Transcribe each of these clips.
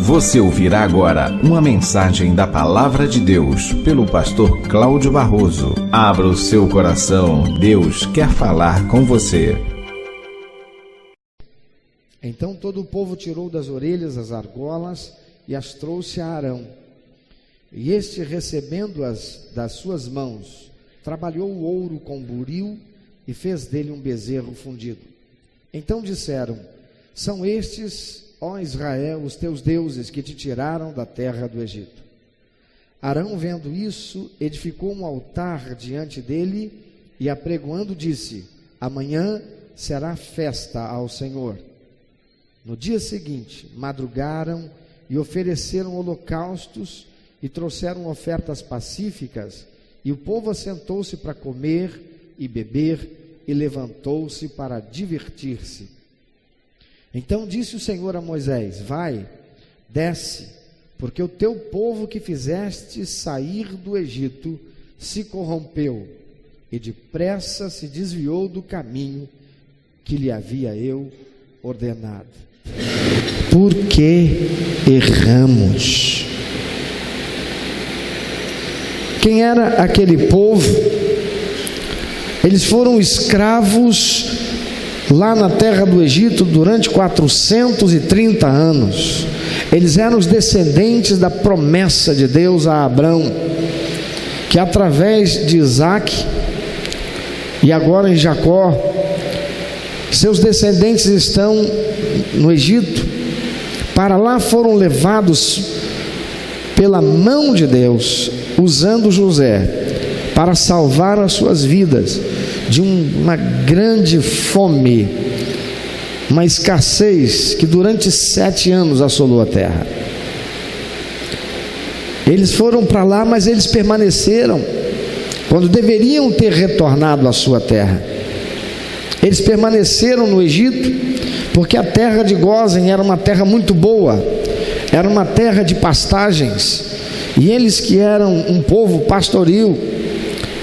Você ouvirá agora uma mensagem da Palavra de Deus pelo pastor Cláudio Barroso. Abra o seu coração, Deus quer falar com você. Então todo o povo tirou das orelhas as argolas e as trouxe a Arão. E este, recebendo-as das suas mãos, trabalhou o ouro com buril e fez dele um bezerro fundido. Então disseram: são estes, ó Israel, os teus deuses que te tiraram da terra do Egito. Arão, vendo isso, edificou um altar diante dele e, apregoando, disse: amanhã será festa ao Senhor. No dia seguinte, madrugaram e ofereceram holocaustos e trouxeram ofertas pacíficas, e o povo assentou-se para comer e beber e levantou-se para divertir-se. Então disse o Senhor a Moisés: vai, desce, porque o teu povo que fizeste sair do Egito se corrompeu e depressa se desviou do caminho que lhe havia eu ordenado. Por que erramos? Quem era aquele povo? Eles foram escravos lá na terra do Egito durante 430 anos. Eles eram os descendentes da promessa de Deus a Abrão, que através de Isaac e agora em Jacó, seus descendentes estão no Egito. Para lá foram levados pela mão de Deus, usando José para salvar as suas vidas de uma grande fome, uma escassez que durante 7 anos assolou a terra. Eles foram para lá, mas eles permaneceram quando deveriam ter retornado à sua terra. Eles permaneceram no Egito porque a terra de Gósen era uma terra muito boa, era uma terra de pastagens, e eles, que eram um povo pastoril,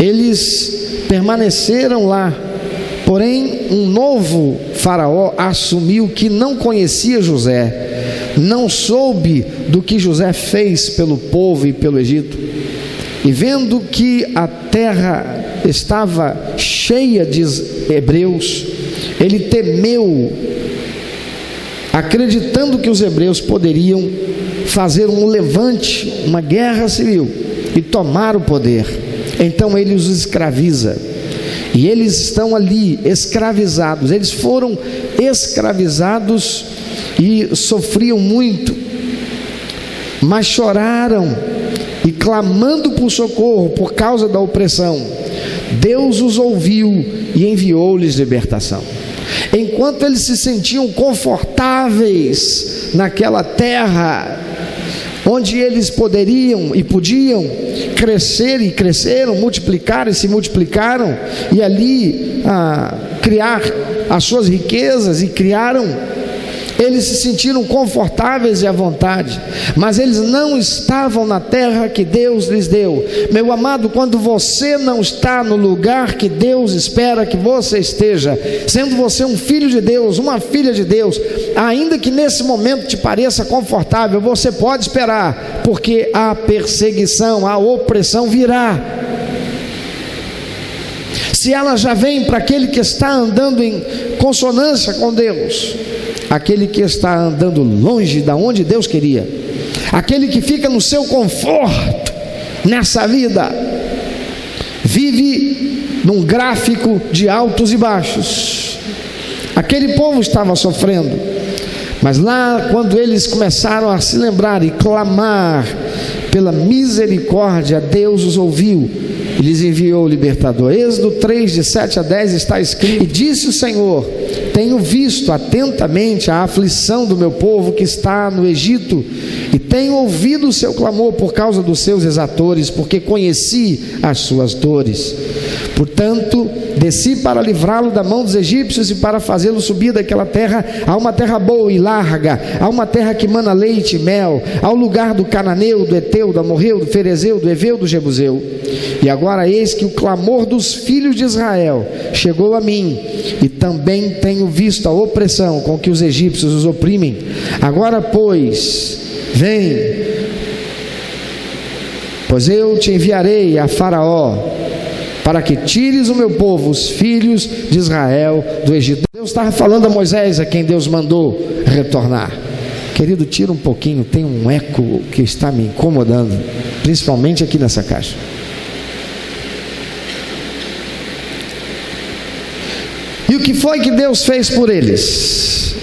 eles permaneceram lá. Porém, um novo faraó assumiu, que não conhecia José, não soube do que José fez pelo povo e pelo Egito, e vendo que a terra estava cheia de hebreus, ele temeu, acreditando que os hebreus poderiam fazer um levante, uma guerra civil e tomar o poder. Então ele os escraviza, e eles estão ali escravizados. Eles foram escravizados e sofriam muito, mas choraram e, clamando por socorro por causa da opressão, Deus os ouviu e enviou-lhes libertação. Enquanto eles se sentiam confortáveis naquela terra, onde eles poderiam e podiam crescer, e cresceram, multiplicar e se multiplicaram, e ali criar as suas riquezas, e criaram, eles se sentiram confortáveis e à vontade, mas eles não estavam na terra que Deus lhes deu. Meu amado, quando você não está no lugar que Deus espera que você esteja, sendo você um filho de Deus, uma filha de Deus, ainda que nesse momento te pareça confortável, você pode esperar, porque a perseguição, a opressão virá. Se ela já vem para aquele que está andando em consonância com Deus, aquele que está andando longe da onde Deus queria, aquele que fica no seu conforto nessa vida, vive num gráfico de altos e baixos. Aquele povo estava sofrendo, mas lá, quando eles começaram a se lembrar e clamar pela misericórdia, Deus os ouviu e lhes enviou o libertador. Êxodo 3, de 7 a 10 está escrito: e disse o Senhor: tenho visto atentamente a aflição do meu povo que está no Egito, e tenho ouvido o seu clamor por causa dos seus exatores, porque conheci as suas dores. Portanto, desci para livrá-lo da mão dos egípcios e para fazê-lo subir daquela terra a uma terra boa e larga, a uma terra que mana leite e mel, ao lugar do cananeu, do eteu, do amorreu, do ferezeu, do eveu, do jebuseu. E agora eis que o clamor dos filhos de Israel chegou a mim, e também tenho visto a opressão com que os egípcios os oprimem. Agora, pois, vem, pois eu te enviarei a Faraó, para que tires o meu povo, os filhos de Israel, do Egito. Deus estava falando a Moisés, a quem Deus mandou retornar. Querido, tira um pouquinho, tem um eco que está me incomodando, principalmente aqui nessa caixa. E o que foi que Deus fez por eles?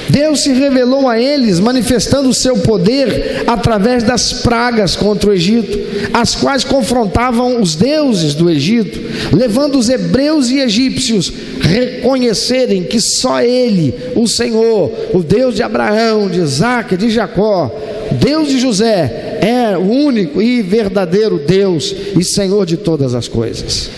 Deus se revelou a eles, manifestando o seu poder através das pragas contra o Egito, as quais confrontavam os deuses do Egito, levando os hebreus e egípcios a reconhecerem que só Ele, o Senhor, o Deus de Abraão, de Isaque, de Jacó, Deus de José, é o único e verdadeiro Deus e Senhor de todas as coisas.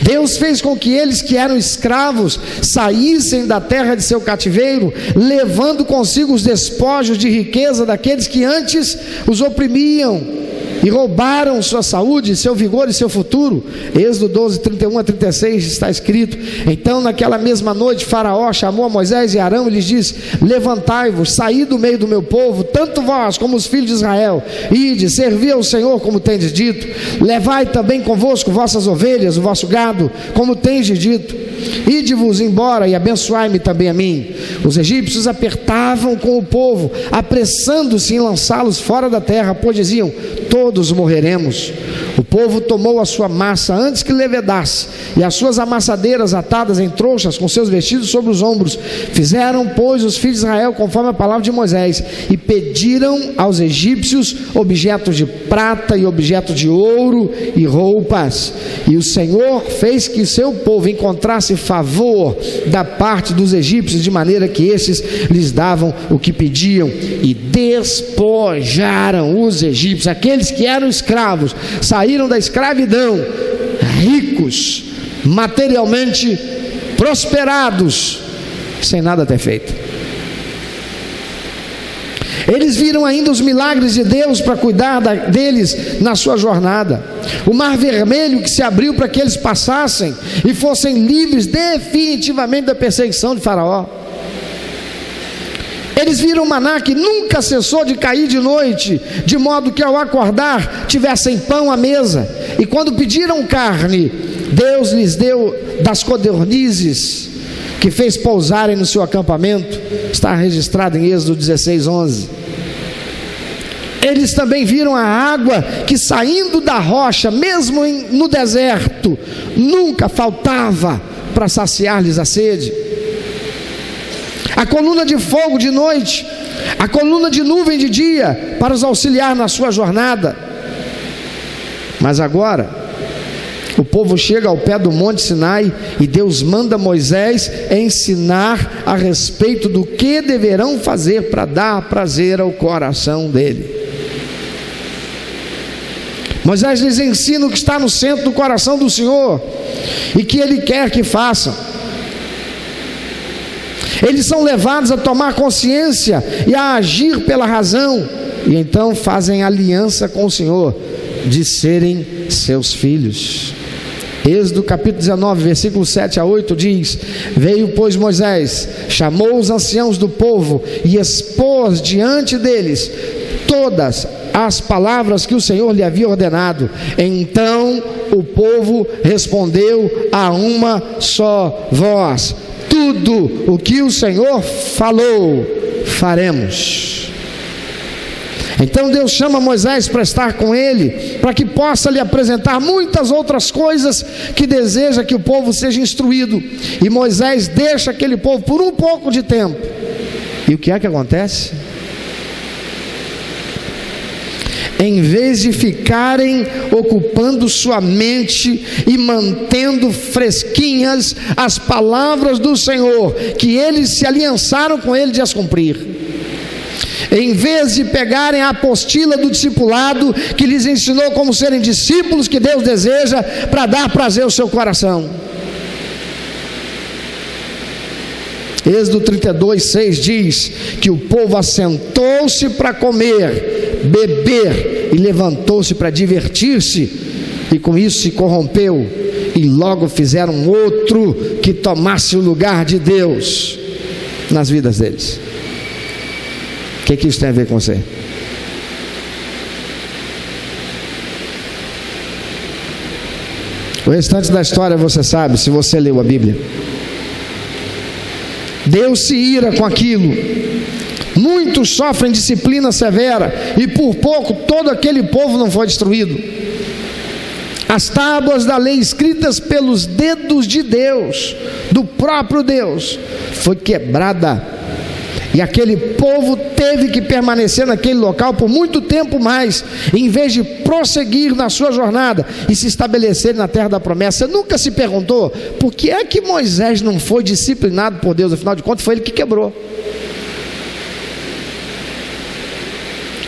Deus fez com que eles que eram escravos saíssem da terra de seu cativeiro, levando consigo os despojos de riqueza daqueles que antes os oprimiam e roubaram sua saúde, seu vigor e seu futuro. Êxodo 12, 31 a 36 está escrito: então naquela mesma noite Faraó chamou a Moisés e Arão e lhes disse: levantai-vos, saí do meio do meu povo, tanto vós como os filhos de Israel, ide, servi ao Senhor como tendes dito, levai também convosco vossas ovelhas, o vosso gado, como tendes dito, ide-vos embora e abençoai-me também a mim. Os egípcios apertavam com o povo, apressando-se em lançá-los fora da terra, pois diziam: todos morreremos. O povo tomou a sua massa antes que levedasse, e as suas amassadeiras atadas em trouxas com seus vestidos sobre os ombros. Fizeram, pois, os filhos de Israel conforme a palavra de Moisés, e pediram aos egípcios objetos de prata e objetos de ouro e roupas. E o Senhor fez que seu povo encontrasse favor da parte dos egípcios, de maneira que estes lhes davam o que pediam, e despojaram os egípcios, aqueles que eram escravos, saíram da escravidão ricos, materialmente prosperados, sem nada ter feito. Eles viram ainda os milagres de Deus para cuidar deles na sua jornada. O mar vermelho que se abriu para que eles passassem e fossem livres definitivamente da perseguição de Faraó. Eles viram o maná que nunca cessou de cair de noite, de modo que ao acordar tivessem pão à mesa. E quando pediram carne, Deus lhes deu das codornizes que fez pousarem no seu acampamento. Está registrado em Êxodo 16, 11. Eles também viram a água que, saindo da rocha, mesmo no deserto, nunca faltava para saciar-lhes a sede. A coluna de fogo de noite, a coluna de nuvem de dia, para os auxiliar na sua jornada. Mas agora, o povo chega ao pé do Monte Sinai e Deus manda Moisés ensinar a respeito do que deverão fazer para dar prazer ao coração dele. Moisés lhes ensina o que está no centro do coração do Senhor e que Ele quer que façam. Eles são levados a tomar consciência e a agir pela razão, e então fazem aliança com o Senhor de serem seus filhos. Êxodo capítulo 19, versículo 7 a 8 diz: veio, pois, Moisés, chamou os anciãos do povo e expôs diante deles todas as palavras que o Senhor lhe havia ordenado. Então o povo respondeu a uma só voz: tudo o que o Senhor falou, faremos. Então Deus chama Moisés para estar com ele, para que possa lhe apresentar muitas outras coisas que deseja que o povo seja instruído. E Moisés deixa aquele povo por um pouco de tempo. E o que é que acontece? Em vez de ficarem ocupando sua mente e mantendo fresquinhas as palavras do Senhor, que eles se aliançaram com ele de as cumprir, em vez de pegarem a apostila do discipulado, que lhes ensinou como serem discípulos que Deus deseja para dar prazer ao seu coração. Êxodo 32, 6 diz que o povo assentou-se para comer, beber e levantou-se para divertir-se, e com isso se corrompeu, e logo fizeram outro que tomasse o lugar de Deus nas vidas deles. O que isso tem a ver com você? O restante da história você sabe, se você leu a Bíblia. Deus se ira com aquilo. Muitos sofrem disciplina severa, e por pouco todo aquele povo não foi destruído. As tábuas da lei escritas pelos dedos de Deus, do próprio Deus, foi quebrada. E aquele povo teve que permanecer naquele local por muito tempo mais, em vez de prosseguir na sua jornada e se estabelecer na terra da promessa. Você nunca se perguntou por que é que Moisés não foi disciplinado por Deus? Afinal de contas, foi ele que quebrou.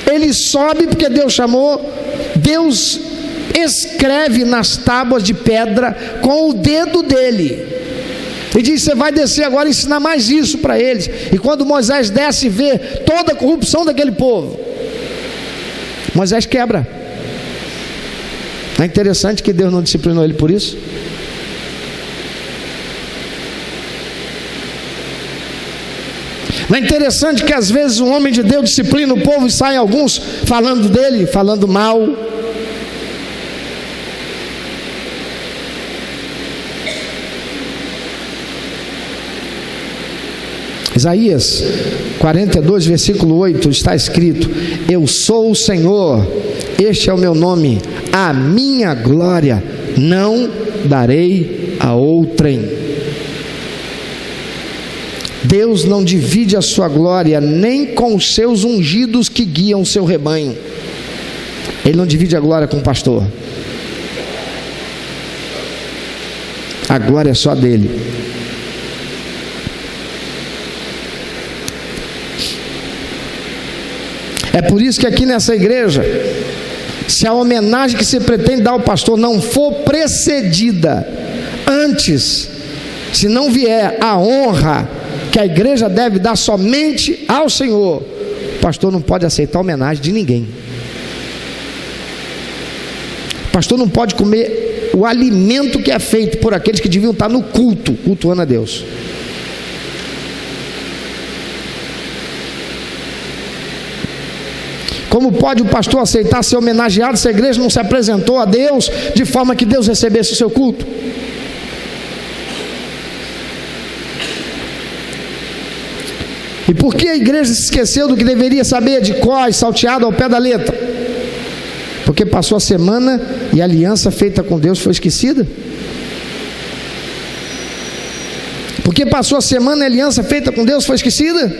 Ele sobe porque Deus chamou. Deus escreve nas tábuas de pedra com o dedo dele. E diz: você vai descer agora e ensinar mais isso para eles. E quando Moisés desce e vê toda a corrupção daquele povo, Moisés quebra. Não é interessante que Deus não disciplinou ele por isso? Não é interessante que às vezes um homem de Deus disciplina o povo e saem alguns falando dele, falando mal? Isaías 42, versículo 8, está escrito: eu sou o Senhor, este é o meu nome, a minha glória não darei a outrem. Deus não divide a sua glória nem com os seus ungidos que guiam o seu rebanho. Ele não divide a glória com o pastor. A glória é só dele. É por isso que aqui nessa igreja, se a homenagem que se pretende dar ao pastor não for precedida antes, se não vier a honra que a igreja deve dar somente ao Senhor, o pastor não pode aceitar homenagem de ninguém. O pastor não pode comer o alimento que é feito por aqueles que deviam estar no culto, cultuando a Deus. Como pode o pastor aceitar ser homenageado se a igreja não se apresentou a Deus de forma que Deus recebesse o seu culto? E por que a igreja se esqueceu do que deveria saber de cor, salteado ao pé da letra? Porque passou a semana e a aliança feita com Deus foi esquecida? Porque passou a semana e a aliança feita com Deus foi esquecida?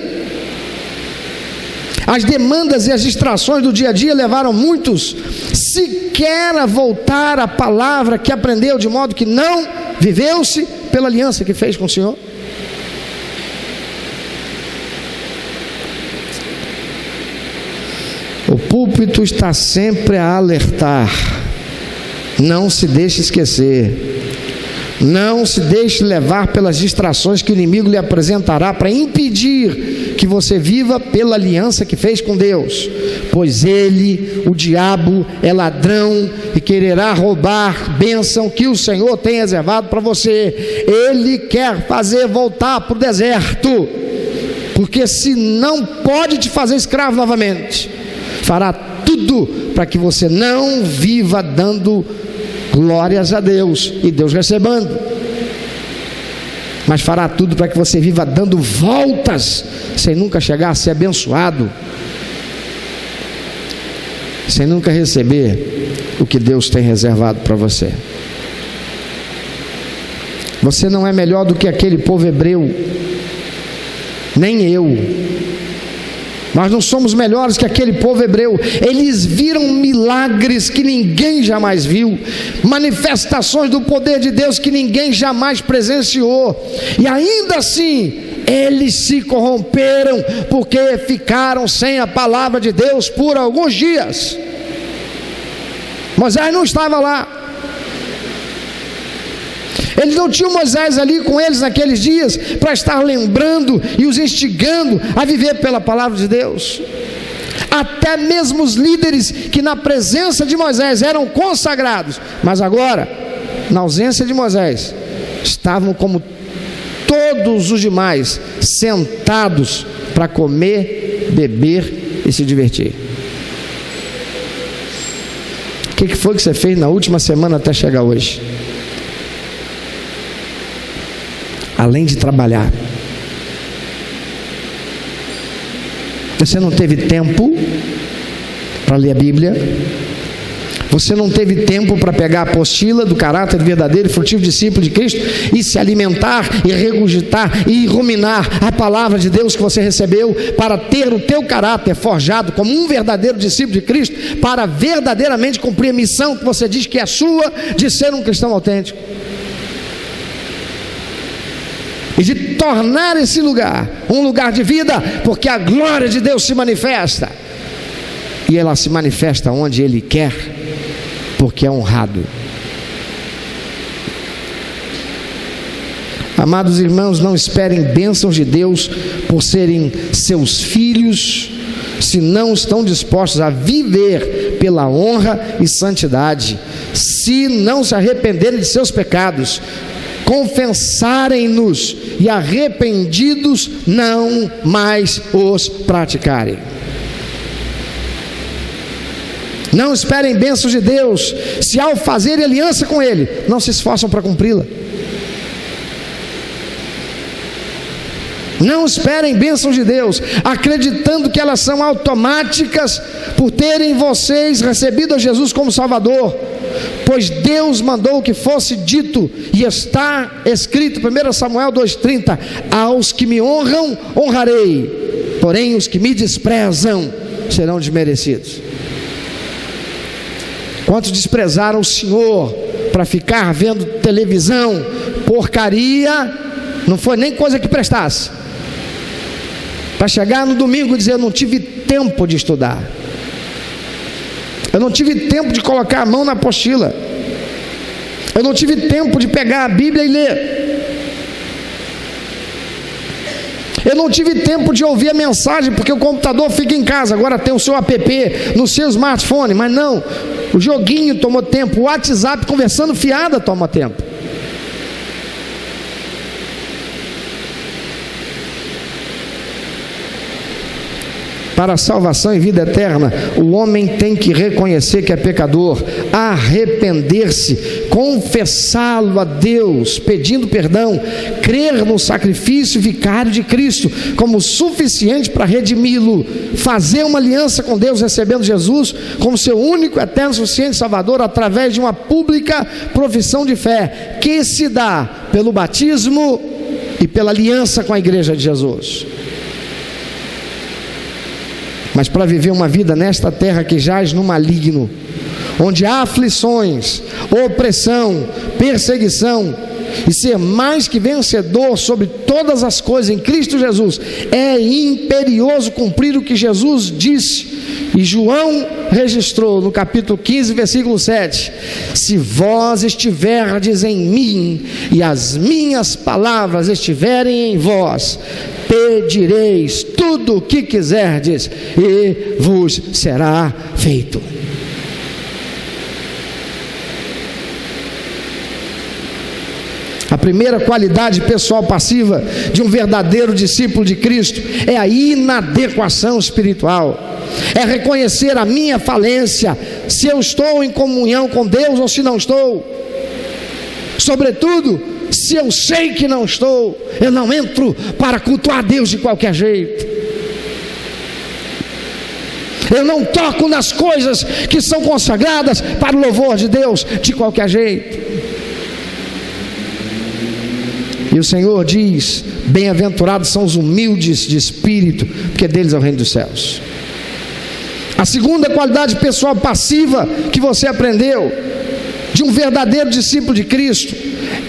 As demandas e as distrações do dia a dia levaram muitos sequer a voltar à palavra que aprendeu, de modo que não viveu-se pela aliança que fez com o Senhor. O púlpito está sempre a alertar: não se deixe esquecer, não se deixe levar pelas distrações que o inimigo lhe apresentará para impedir que você viva pela aliança que fez com Deus, pois ele, o diabo, é ladrão e quererá roubar bênção que o Senhor tem reservado para você. Ele quer fazer voltar para o deserto, porque se não pode te fazer escravo novamente, fará tudo para que você não viva dando glórias a Deus e Deus recebendo, mas fará tudo para que você viva dando voltas sem nunca chegar a ser abençoado, sem nunca receber o que Deus tem reservado para você. Você não é melhor do que aquele povo hebreu, nem eu. Nós não somos melhores que aquele povo hebreu. Eles viram milagres que ninguém jamais viu, manifestações do poder de Deus que ninguém jamais presenciou, e ainda assim eles se corromperam, porque ficaram sem a palavra de Deus por alguns dias. Moisés não estava lá. Eles não tinham Moisés ali com eles naqueles dias para estar lembrando e os instigando a viver pela palavra de Deus. Até mesmo os líderes que na presença de Moisés eram consagrados, mas agora, na ausência de Moisés, estavam como todos os demais, sentados para comer, beber e se divertir. O que foi que você fez na última semana até chegar hoje? Além de trabalhar, você não teve tempo para ler a Bíblia? Você não teve tempo para pegar a apostila do caráter verdadeiro e frutivo discípulo de Cristo e se alimentar e regurgitar e ruminar a palavra de Deus que você recebeu para ter o teu caráter forjado como um verdadeiro discípulo de Cristo, para verdadeiramente cumprir a missão que você diz que é sua de ser um cristão autêntico e de tornar esse lugar um lugar de vida, porque a glória de Deus se manifesta e ela se manifesta onde Ele quer, porque é honrado. Amados irmãos, não esperem bênçãos de Deus por serem seus filhos, se não estão dispostos a viver pela honra e santidade, se não se arrependerem de seus pecados, confessarem-nos e arrependidos não mais os praticarem. Não esperem bênçãos de Deus se ao fazer aliança com Ele não se esforçam para cumpri-la. Não esperem bênçãos de Deus acreditando que elas são automáticas por terem vocês recebido a Jesus como Salvador, pois Deus mandou que fosse dito e está escrito, 1 Samuel 2,30: aos que me honram, honrarei, porém os que me desprezam serão desmerecidos. Quantos desprezaram o Senhor para ficar vendo televisão, porcaria, não foi nem coisa que prestasse, para chegar no domingo e dizer: eu não tive tempo de estudar, eu não tive tempo de colocar a mão na apostila, eu não tive tempo de pegar a Bíblia e ler, eu não tive tempo de ouvir a mensagem, porque o computador fica em casa, agora tem o seu app no seu smartphone. Mas não, o joguinho tomou tempo, o WhatsApp conversando fiada toma tempo. Para a salvação e vida eterna, o homem tem que reconhecer que é pecador, arrepender-se, confessá-lo a Deus, pedindo perdão, crer no sacrifício vicário de Cristo como suficiente para redimi-lo, fazer uma aliança com Deus, recebendo Jesus como seu único, eterno, suficiente Salvador, através de uma pública profissão de fé, que se dá pelo batismo e pela aliança com a igreja de Jesus. Mas para viver uma vida nesta terra que jaz no maligno, onde há aflições, opressão, perseguição, e ser mais que vencedor sobre todas as coisas em Cristo Jesus, é imperioso cumprir o que Jesus disse, e João registrou no capítulo 15, versículo 7: se vós estiverdes em mim, e as minhas palavras estiverem em vós, pedireis tudo o que quiserdes, e vos será feito. A primeira qualidade pessoal passiva de um verdadeiro discípulo de Cristo é a inadequação espiritual. É reconhecer a minha falência, se eu estou em comunhão com Deus ou se não estou. Sobretudo, se eu sei que não estou, eu não entro para cultuar Deus de qualquer jeito. Eu não toco nas coisas que são consagradas para o louvor de Deus de qualquer jeito. E o Senhor diz: bem-aventurados são os humildes de espírito, porque deles é o reino dos céus. A segunda qualidade pessoal passiva que você aprendeu de um verdadeiro discípulo de Cristo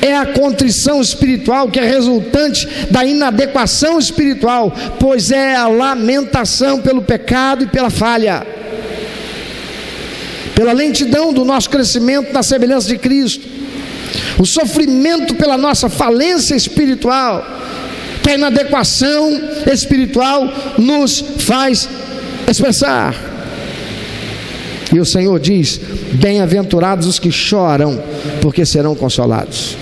é a contrição espiritual, que é resultante da inadequação espiritual, pois é a lamentação pelo pecado e pela falha, pela lentidão do nosso crescimento na semelhança de Cristo, o sofrimento pela nossa falência espiritual, que a inadequação espiritual nos faz expressar. E o Senhor diz: bem-aventurados os que choram, porque serão consolados.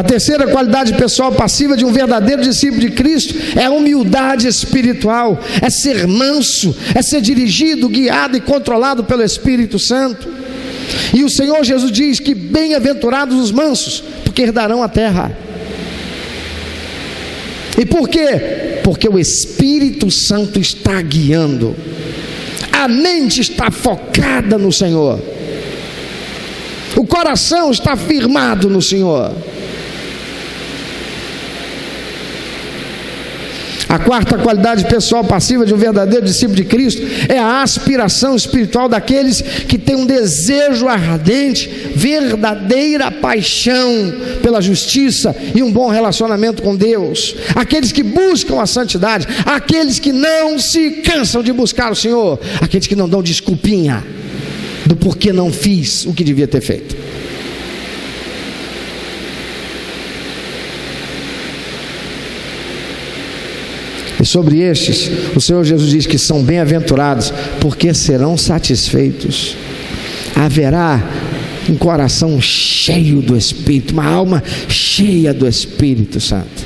A terceira qualidade pessoal passiva de um verdadeiro discípulo de Cristo é a humildade espiritual, é ser manso, é ser dirigido, guiado e controlado pelo Espírito Santo. E o Senhor Jesus diz que bem-aventurados os mansos, porque herdarão a terra. E por quê? Porque o Espírito Santo está guiando, a mente está focada no Senhor, o coração está firmado no Senhor. A quarta qualidade pessoal passiva de um verdadeiro discípulo de Cristo é a aspiração espiritual daqueles que têm um desejo ardente, verdadeira paixão pela justiça e um bom relacionamento com Deus, aqueles que buscam a santidade, aqueles que não se cansam de buscar o Senhor, aqueles que não dão desculpinha do porquê não fiz o que devia ter feito. E sobre estes, o Senhor Jesus diz que são bem-aventurados, porque serão satisfeitos. Haverá um coração cheio do Espírito, uma alma cheia do Espírito Santo.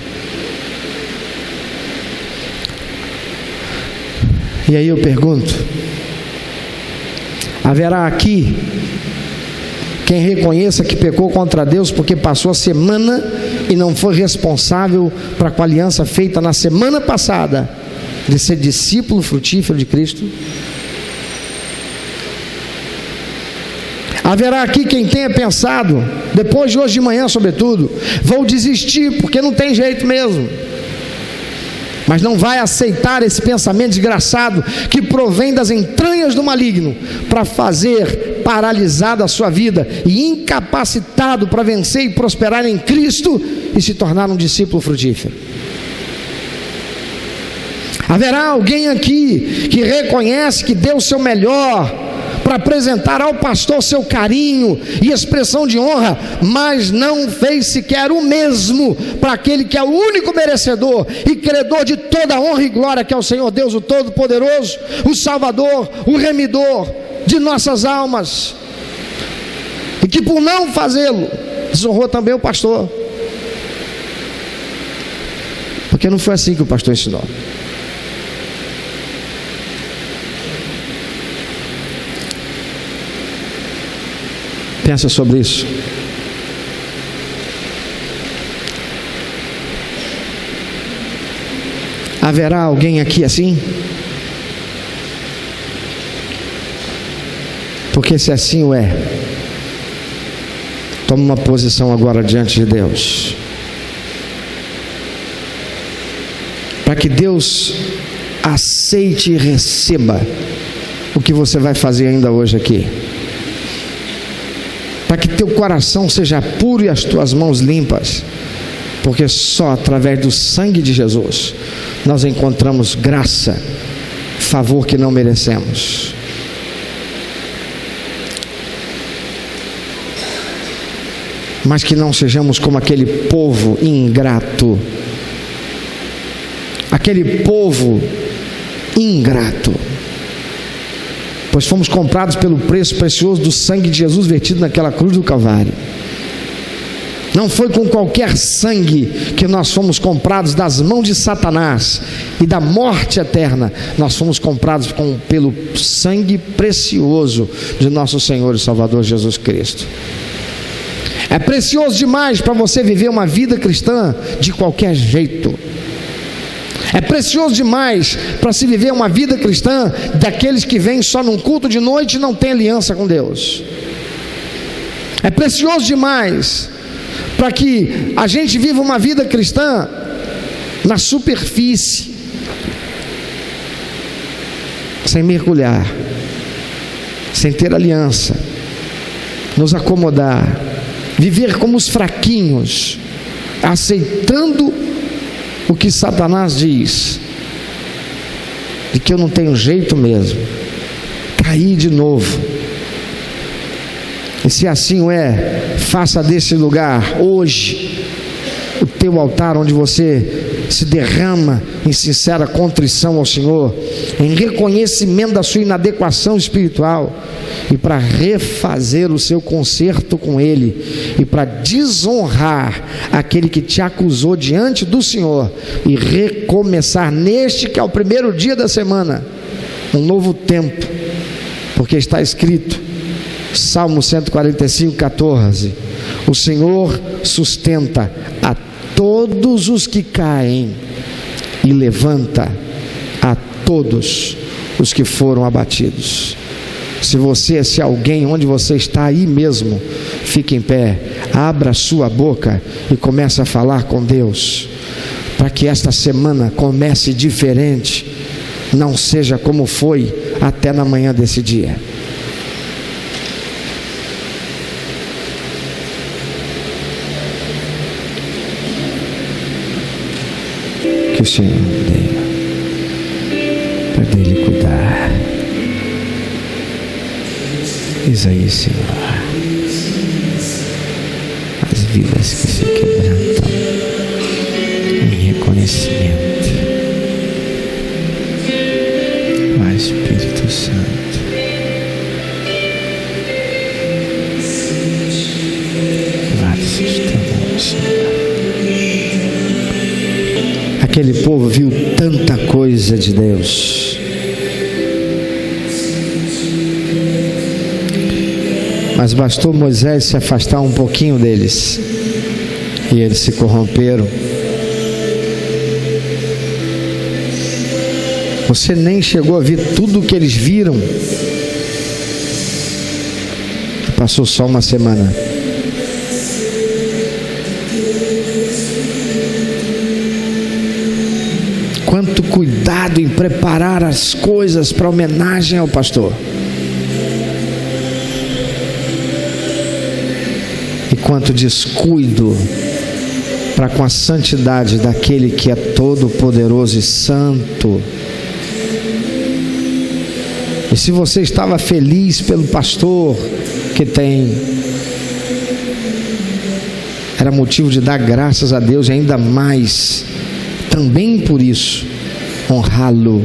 E aí eu pergunto: haverá aqui quem reconheça que pecou contra Deus porque passou a semana e não foi responsável para a aliança feita na semana passada de ser discípulo frutífero de Cristo? Haverá aqui quem tenha pensado, depois de hoje de manhã sobretudo, vou desistir porque não tem jeito mesmo, mas não vai aceitar esse pensamento desgraçado que provém das entranhas do maligno para fazer paralisada a sua vida e incapacitado para vencer e prosperar em Cristo e se tornar um discípulo frutífero? Haverá alguém aqui que reconhece que deu o seu melhor para apresentar ao pastor seu carinho e expressão de honra, mas não fez sequer o mesmo para aquele que é o único merecedor e credor de toda a honra e glória, que é o Senhor Deus, o Todo-Poderoso, o Salvador, o Remidor de nossas almas, e que por não fazê-lo desonrou também o pastor, porque não foi assim que o pastor ensinou. Pensa sobre isso. Haverá alguém aqui assim? Porque se assim o é, toma uma posição agora diante de Deus, para que Deus aceite e receba o que você vai fazer ainda hoje aqui, para que teu coração seja puro e as tuas mãos limpas, porque só através do sangue de Jesus nós encontramos graça, favor que não merecemos. Mas que não sejamos como aquele povo ingrato, pois fomos comprados pelo preço precioso do sangue de Jesus vertido naquela cruz do Calvário. Não foi com qualquer sangue que nós fomos comprados das mãos de Satanás e da morte eterna. Nós fomos comprados pelo sangue precioso de nosso Senhor e Salvador Jesus Cristo. É precioso demais para você viver uma vida cristã de qualquer jeito. É precioso demais para se viver uma vida cristã daqueles que vêm só num culto de noite e não tem aliança com Deus. É precioso demais para que a gente viva uma vida cristã na superfície, sem mergulhar, sem ter aliança, nos acomodar, viver como os fraquinhos, aceitando o que Satanás diz, de que eu não tenho jeito mesmo, cair de novo. E se assim o é, faça desse lugar hoje o teu altar, onde você se derrama em sincera contrição ao Senhor, em reconhecimento da sua inadequação espiritual, e para refazer o seu conserto com Ele, e para desonrar aquele que te acusou diante do Senhor, e recomeçar neste que é o primeiro dia da semana, um novo tempo, porque está escrito, Salmo 145:14, o Senhor sustenta a todos os que caem e levanta a todos os que foram abatidos. Se alguém, onde você está aí mesmo, fique em pé, abra sua boca e comece a falar com Deus, para que esta semana comece diferente, não seja como foi até na manhã desse dia. Que o Senhor dê para dele cuidar. Diz aí, Senhor, as vidas que se quebrantam em reconhecimento. Vai, Espírito Santo, vários testemunhos, Senhor. Aquele povo viu tanta coisa de Deus, mas bastou Moisés se afastar um pouquinho deles e eles se corromperam. Você nem chegou a ver tudo o que eles viram. Passou só uma semana. Quanto cuidado em preparar as coisas para homenagem ao pastor. E quanto descuido para com a santidade daquele que é todo poderoso e santo. E se você estava feliz pelo pastor que tem, era motivo de dar graças a Deus e ainda mais, também por isso, honrá-lo,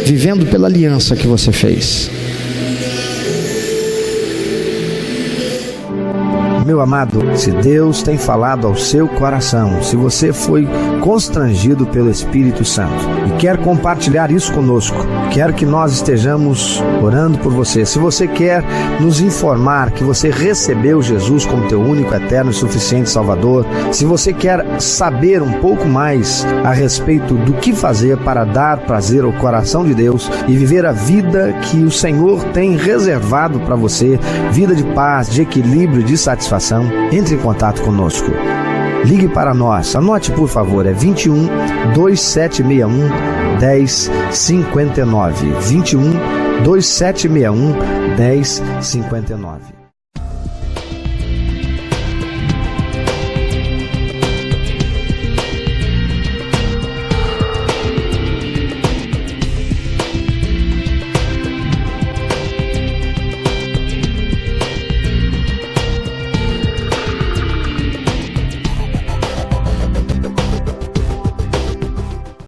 vivendo pela aliança que você fez. Meu amado, se Deus tem falado ao seu coração, se você foi constrangido pelo Espírito Santo e quer compartilhar isso conosco, quero que nós estejamos orando por você. Se você quer nos informar que você recebeu Jesus como teu único, eterno e suficiente Salvador, se você quer saber um pouco mais a respeito do que fazer para dar prazer ao coração de Deus e viver a vida que o Senhor tem reservado para você, vida de paz, de equilíbrio, de satisfação, entre em contato conosco. Ligue para nós, anote por favor, é 21 2761 1059, 21 2761 1059.